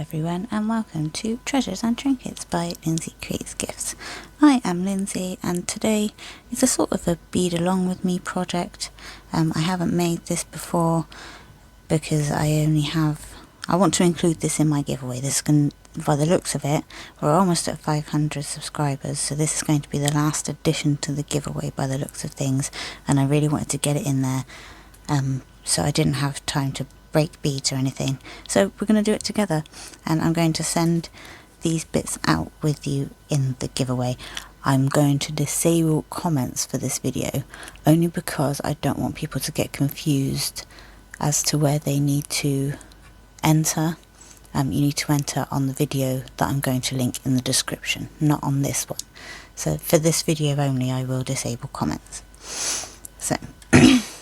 everyone, and welcome to Treasures and Trinkets by Lindsay Creates Gifts. I am Lindsay, and today is a sort of a bead along with me project. I haven't made this before because I want to include this in my giveaway. By the looks of it, we're almost at 500 subscribers, so this is going to be the last addition to the giveaway by the looks of things, and I really wanted to get it in there, so I didn't have time to break beads or anything. So we're going to do it together, and I'm going to send these bits out with you in the giveaway. I'm going to disable comments for this video only because I don't want people to get confused as to where they need to enter. You need to enter on the video that I'm going to link in the description, not on this one. So for this video only, I will disable comments. So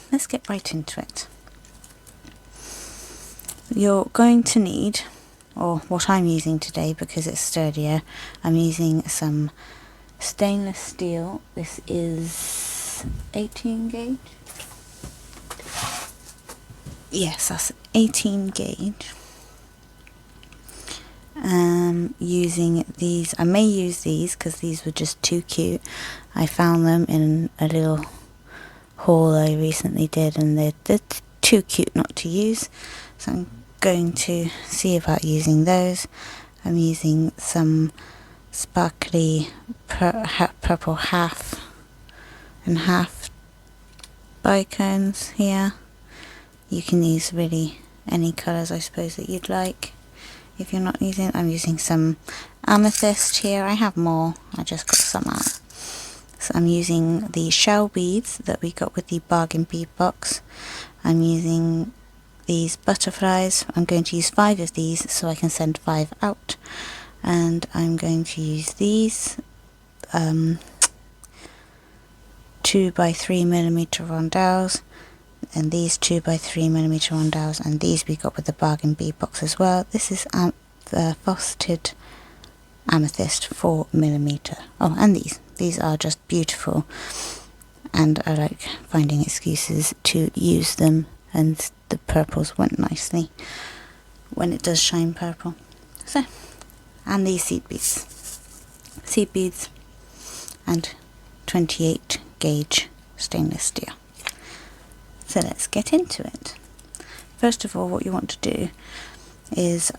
let's get right into it. You're going to need, or what I'm using today because it's sturdier, I'm using some stainless steel. This is 18 gauge. Yes, that's 18 gauge. Using these, I may use these because these were just too cute. I found them in a little haul I recently did, and they're too cute not to use, so I'm going to see about using those. I'm using some sparkly purple half and half bicones here. You can use really any colours, I suppose, that you'd like. If you're not using, I'm using some amethyst here. I have more, I just got some out. So I'm using the shell beads that we got with the Bargain Bead Box. I'm using these butterflies. I'm going to use 5 of these so I can send 5 out. And I'm going to use these 2 by 3mm rondelles, and these 2 by 3mm rondelles, and these we got with the Bargain Bead Box as well. This is the Faceted Amethyst 4mm. Oh, and these are just beautiful, and I like finding excuses to use them, and the purples went nicely when it does shine purple. So, and these seed beads and 28 gauge stainless steel. So let's get into it. First of all, what you want to do is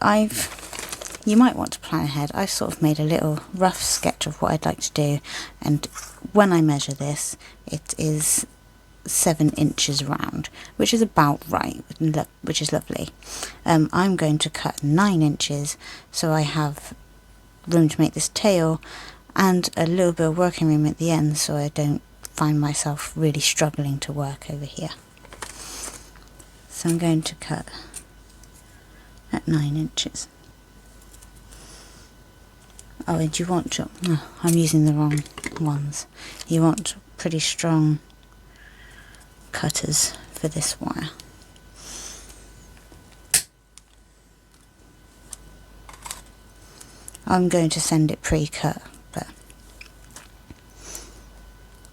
you might want to plan ahead. I've sort of made a little rough sketch of what I'd like to do, and when I measure this, it is 7 inches round, which is about right, which is lovely. I'm going to cut 9 inches, so I have room to make this tail and a little bit of working room at the end, so I don't find myself really struggling to work over here. So I'm going to cut at 9 inches. Oh, and you want to, I'm using the wrong ones. You want pretty strong cutters for this wire. I'm going to send it pre-cut, but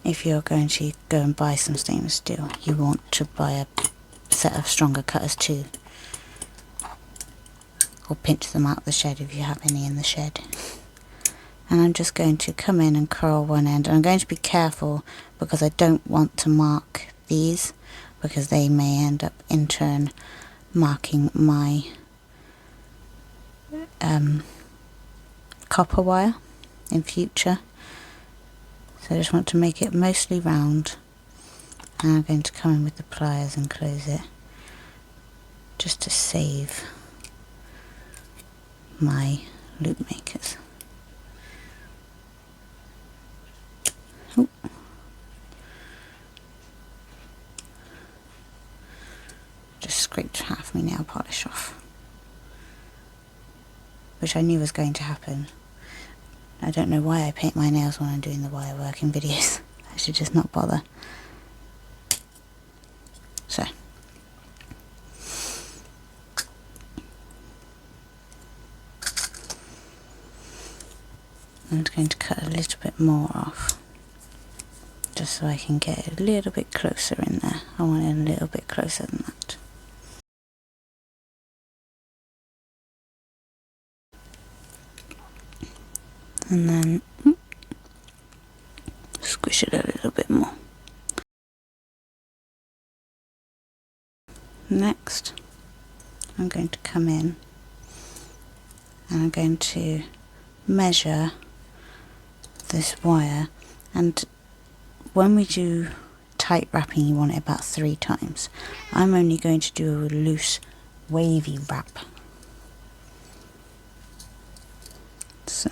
if you're going to go and buy some stainless steel, you want to buy a set of stronger cutters too, or pinch them out of the shed if you have any in the shed. And I'm just going to come in and curl one end, and I'm going to be careful because I don't want to mark these, because they may end up in turn marking my copper wire in future. So I just want to make it mostly round, and I'm going to come in with the pliers and close it just to save my loop makers. Ooh. Just scraped half my nail polish off, which I knew was going to happen. I don't know why I paint my nails when I'm doing the wire work in videos. I should just not bother. So I'm going to cut a little bit more off, just so I can get it a little bit closer in there. I want it a little bit closer than that. and then squish it a little bit more. Next, I'm going to come in and I'm going to measure this wire, and when we do tight wrapping you want it about 3 times. I'm only going to do a loose wavy wrap, so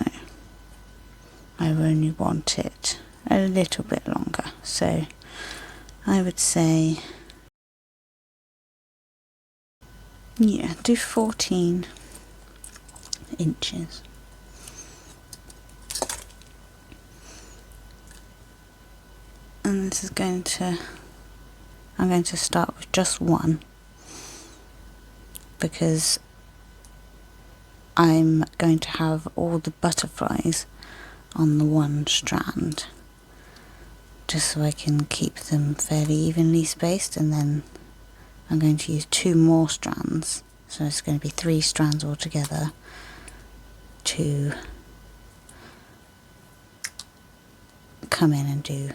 I only want it a little bit longer, so I would say, yeah, do 14 inches. And this is I'm going to start with just one, because I'm going to have all the butterflies on the one strand, just so I can keep them fairly evenly spaced, and then I'm going to use 2 more strands, so it's going to be 3 strands altogether to come in and do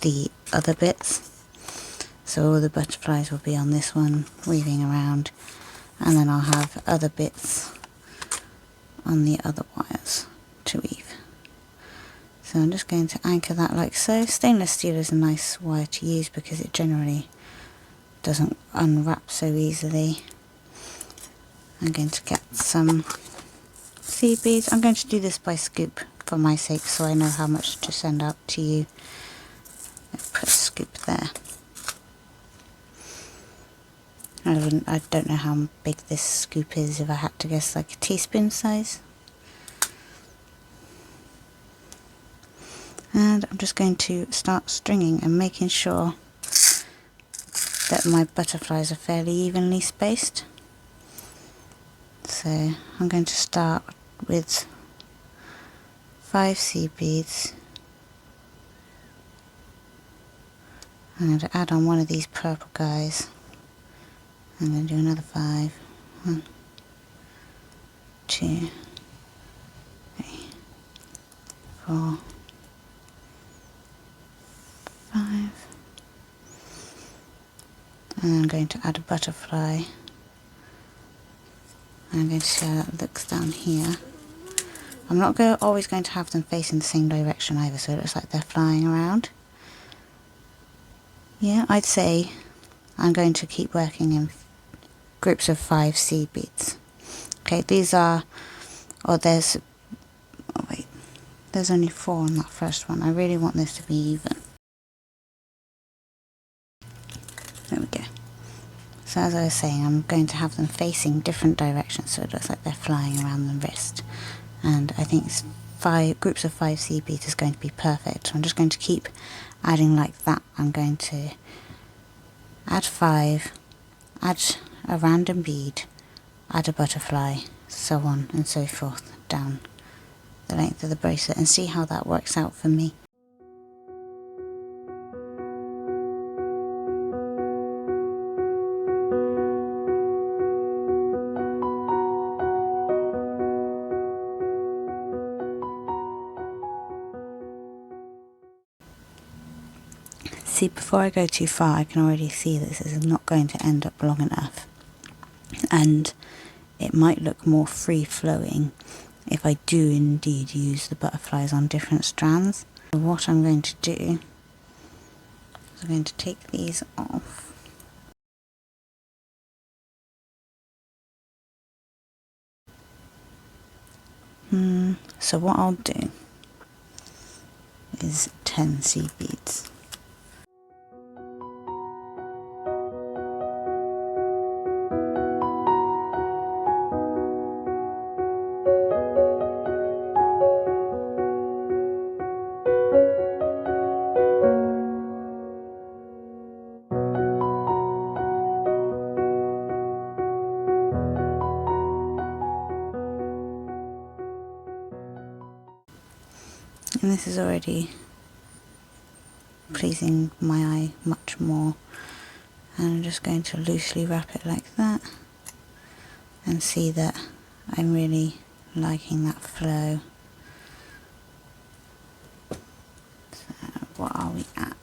the other bits. So all the butterflies will be on this one, weaving around, and then I'll have other bits on the other wires to weave. So I'm just going to anchor that like so. Stainless steel is a nice wire to use because it generally doesn't unwrap so easily. I'm going to get some seed beads. I'm going to do this by scoop for my sake, so I know how much to send out to you. Let's put a scoop there. I don't know how big this scoop is, if I had to guess, like a teaspoon size. And I'm just going to start stringing and making sure that my butterflies are fairly evenly spaced. So I'm going to start with 5 seed beads. I'm going to add on one of these purple guys. I'm going to do another 5. 1, 2, 3, 4, 5. And I'm going to add a butterfly. I'm going to see how that looks down here. I'm not always going to have them facing the same direction either, so it looks like they're flying around. Yeah, I'd say I'm going to keep working in groups of 5 seed beads. Okay, these are, there's only 4 on that first one. I really want this to be even. There we go. So as I was saying, I'm going to have them facing different directions, so it looks like they're flying around the wrist. And I think groups of 5 seed beads is going to be perfect. So I'm just going to keep adding like that. I'm going to add 5, add a random bead, add a butterfly, so on and so forth down the length of the bracelet, and see how that works out for me. See, before I go too far, I can already see that this is not going to end up long enough, and it might look more free-flowing if I do indeed use the butterflies on different strands. So what I'm going to do is I'm going to take these off. So what I'll do is 10 seed beads. And this is already pleasing my eye much more. And I'm just going to loosely wrap it like that and see that I'm really liking that flow. So what are we at?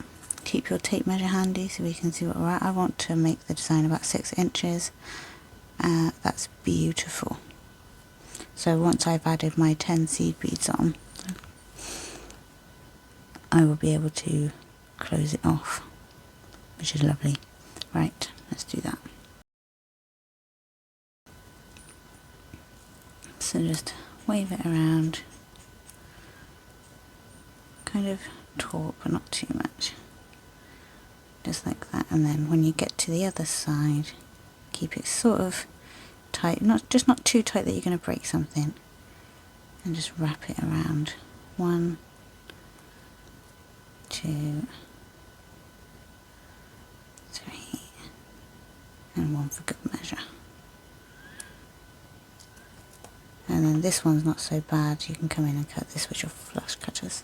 Keep your tape measure handy so we can see what we're at. I want to make the design about 6 inches. That's beautiful. So once I've added my 10 seed beads on, I will be able to close it off, which is lovely. Right, let's do that. So just wave it around, kind of taut but not too much, just like that. And then when you get to the other side, keep it sort of tight, not too tight that you're going to break something, and just wrap it around. 1, 2, 3, and 1 for good measure. And then this one's not so bad, you can come in and cut this with your flush cutters.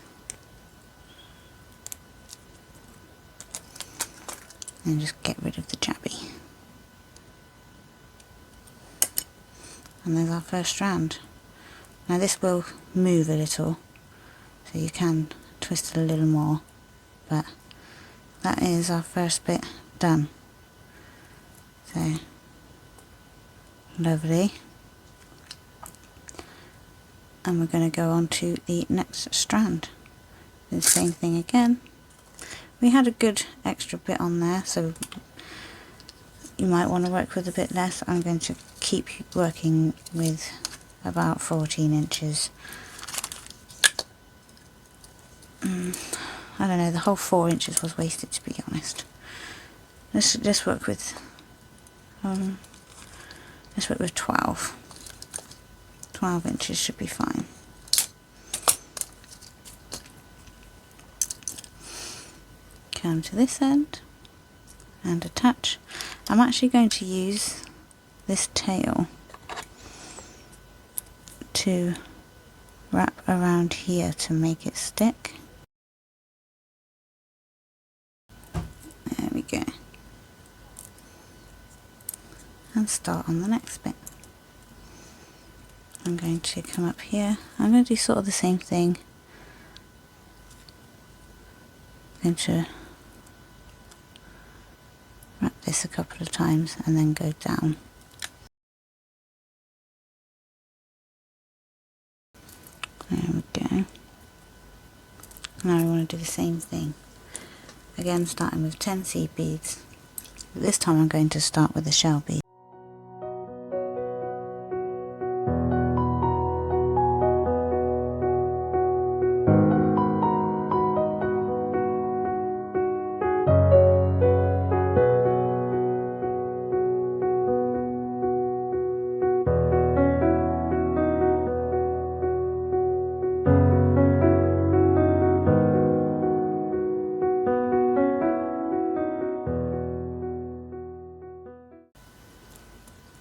And just get rid of the jabby. And there's our first strand. Now this will move a little, so you can twist it a little more, but that is our first bit done. So lovely. And we're going to go on to the next strand. Do the same thing again. We had a good extra bit on there, so you might want to work with a bit less. I'm going to keep working with about 14 inches. I don't know, the whole 4 inches was wasted, to be honest. Let's work with 12. 12 inches should be fine. Come to this end and attach. I'm actually going to use this tail to wrap around here to make it stick. There we go. And start on the next bit. I'm going to come up here. I'm going to do sort of the same thing. I'm going to wrap this a couple of times and then go down. There we go. Now I want to do the same thing. Again, starting with 10 seed beads. But this time I'm going to start with a shell bead.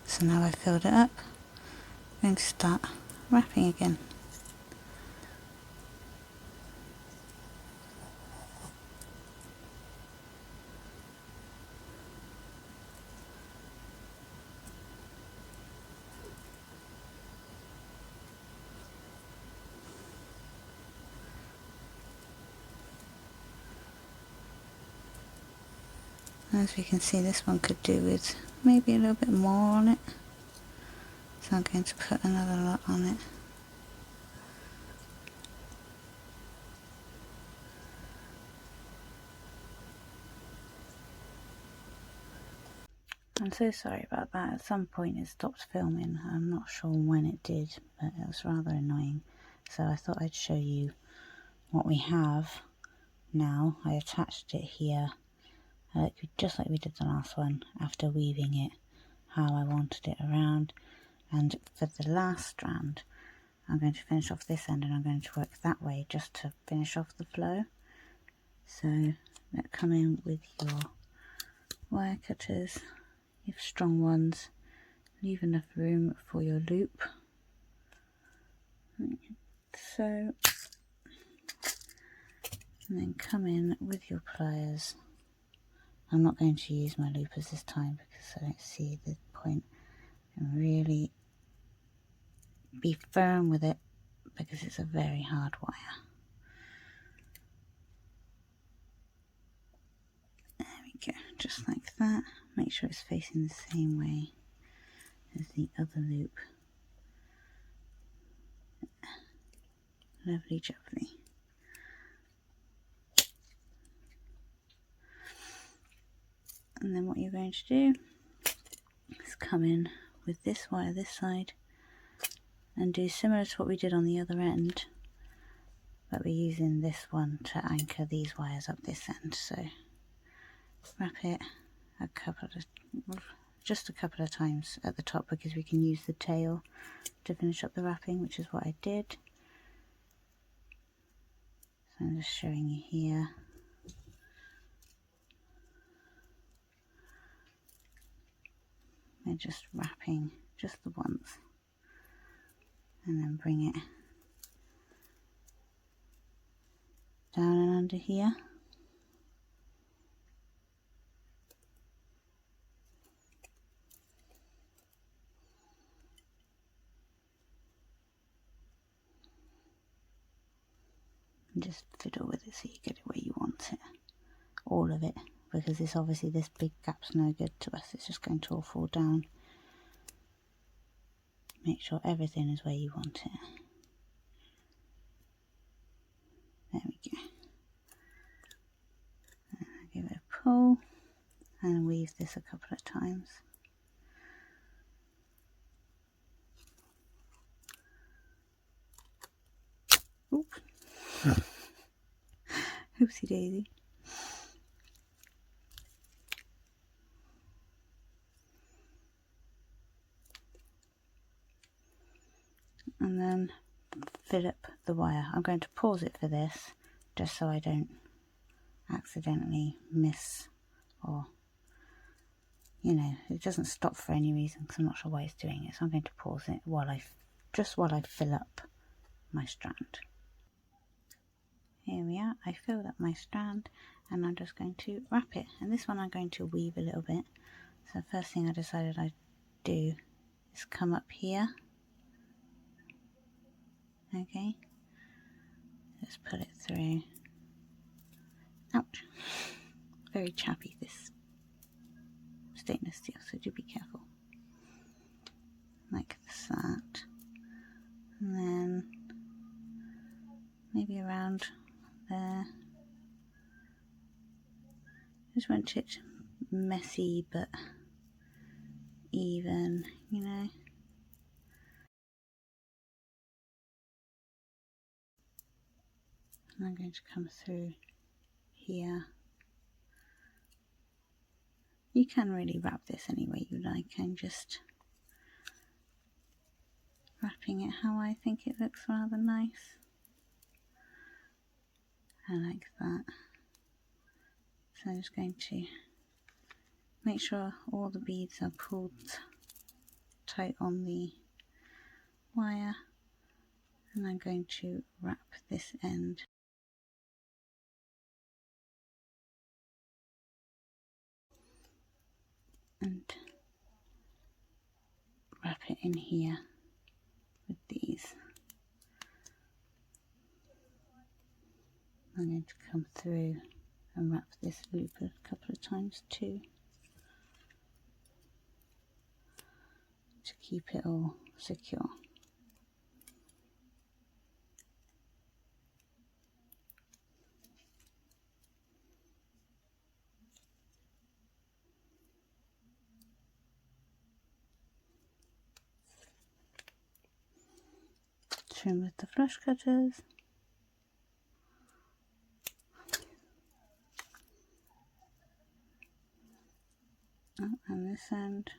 So now I've filled it up, I'm going to start wrapping again. As we can see, this one could do with maybe a little bit more on it, so I'm going to put another lot on it. I'm so sorry about that. At some point it stopped filming. I'm not sure when it did, but it was rather annoying. So I thought I'd show you what we have now. I attached it here, just like we did the last one, after weaving it how I wanted it around. And for the last strand, I'm going to finish off this end and I'm going to work that way just to finish off the flow. So come in with your wire cutters, your strong ones, leave enough room for your loop. So, and then come in with your pliers. I'm not going to use my loopers this time because I don't see the point in really be firm with it because it's a very hard wire. There we go, just like that. Make sure it's facing the same way as the other loop. Lovely jubbly. And then what you're going to do is come in with this wire this side and do similar to what we did on the other end, but we're using this one to anchor these wires up this end. So wrap it just a couple of times at the top, because we can use the tail to finish up the wrapping, which is what I did. So I'm just showing you here. We're just wrapping just the once and then bring it down and under here. And just fiddle with it so you get it where you want it. All of it, because this obviously this big gap's no good to us, it's just going to all fall down. Make sure everything is where you want it. There we go. Give it a pull and weave this a couple of times. Oop. Oopsie daisy. And then fill up the wire. I'm going to pause it for this just so I don't accidentally miss, or it doesn't stop for any reason because I'm not sure why it's doing it. So I'm going to pause it while I fill up my strand. Here we are, I filled up my strand and I'm just going to wrap it. And this one I'm going to weave a little bit. So the first thing I decided I'd do is come up here. Okay, just put it through. Ouch, very chappy this stainless steel, so do be careful. Like that. And then maybe around there. Just want it messy but even, And I'm going to come through here. You can really wrap this any way you like. I'm just wrapping it how I think it looks rather nice. I like that. So I'm just going to make sure all the beads are pulled tight on the wire, and I'm going to wrap this end. And wrap it in here with these. I'm going to come through and wrap this loop a couple of times too, to keep it all secure. Trim with the flush cutters. And this end.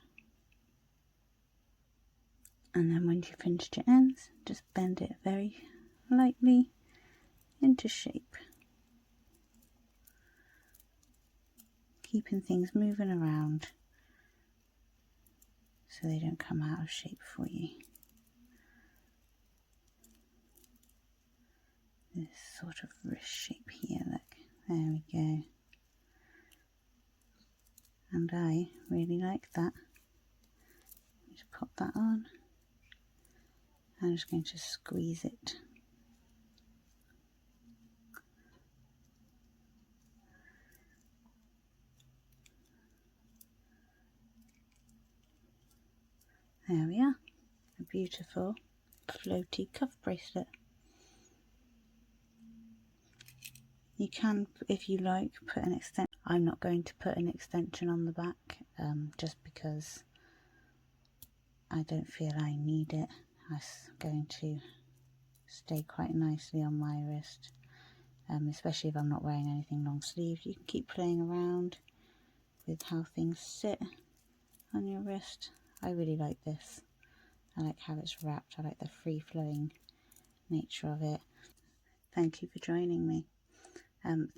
And then when you've finished your ends, just bend it very lightly into shape. Keeping things moving around so they don't come out of shape for you. This sort of wrist shape here, look. There we go. And I really like that. Just pop that on I'm just going to squeeze it. There we are, a beautiful floaty cuff bracelet. You can, if you like, put an extension. I'm not going to put an extension on the back just because I don't feel I need it. It's going to stay quite nicely on my wrist, especially if I'm not wearing anything long sleeved. You can keep playing around with how things sit on your wrist. I really like this. I like how it's wrapped. I like the free-flowing nature of it. Thank you for joining me.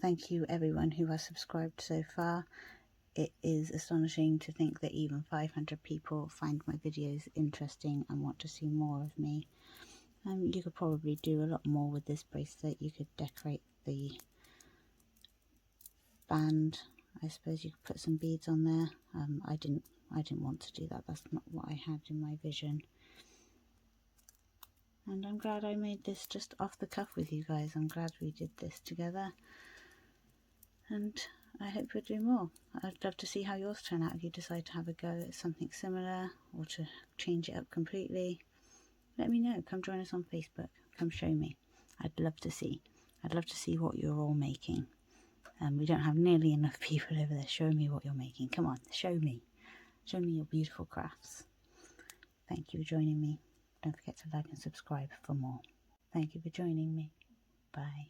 Thank you everyone who has subscribed so far. It is astonishing to think that even 500 people find my videos interesting and want to see more of me. You could probably do a lot more with this bracelet. You could decorate the band. I suppose you could put some beads on there. I didn't want to do that. That's not what I had in my vision. And I'm glad I made this just off the cuff with you guys. I'm glad we did this together. And I hope we'll do more. I'd love to see how yours turn out if you decide to have a go at something similar or to change it up completely. Let me know. Come join us on Facebook. Come show me. I'd love to see. I'd love to see what you're all making. We don't have nearly enough people over there. Show me what you're making. Come on, show me. Show me your beautiful crafts. Thank you for joining me. Don't forget to like and subscribe for more. Thank you for joining me. Bye.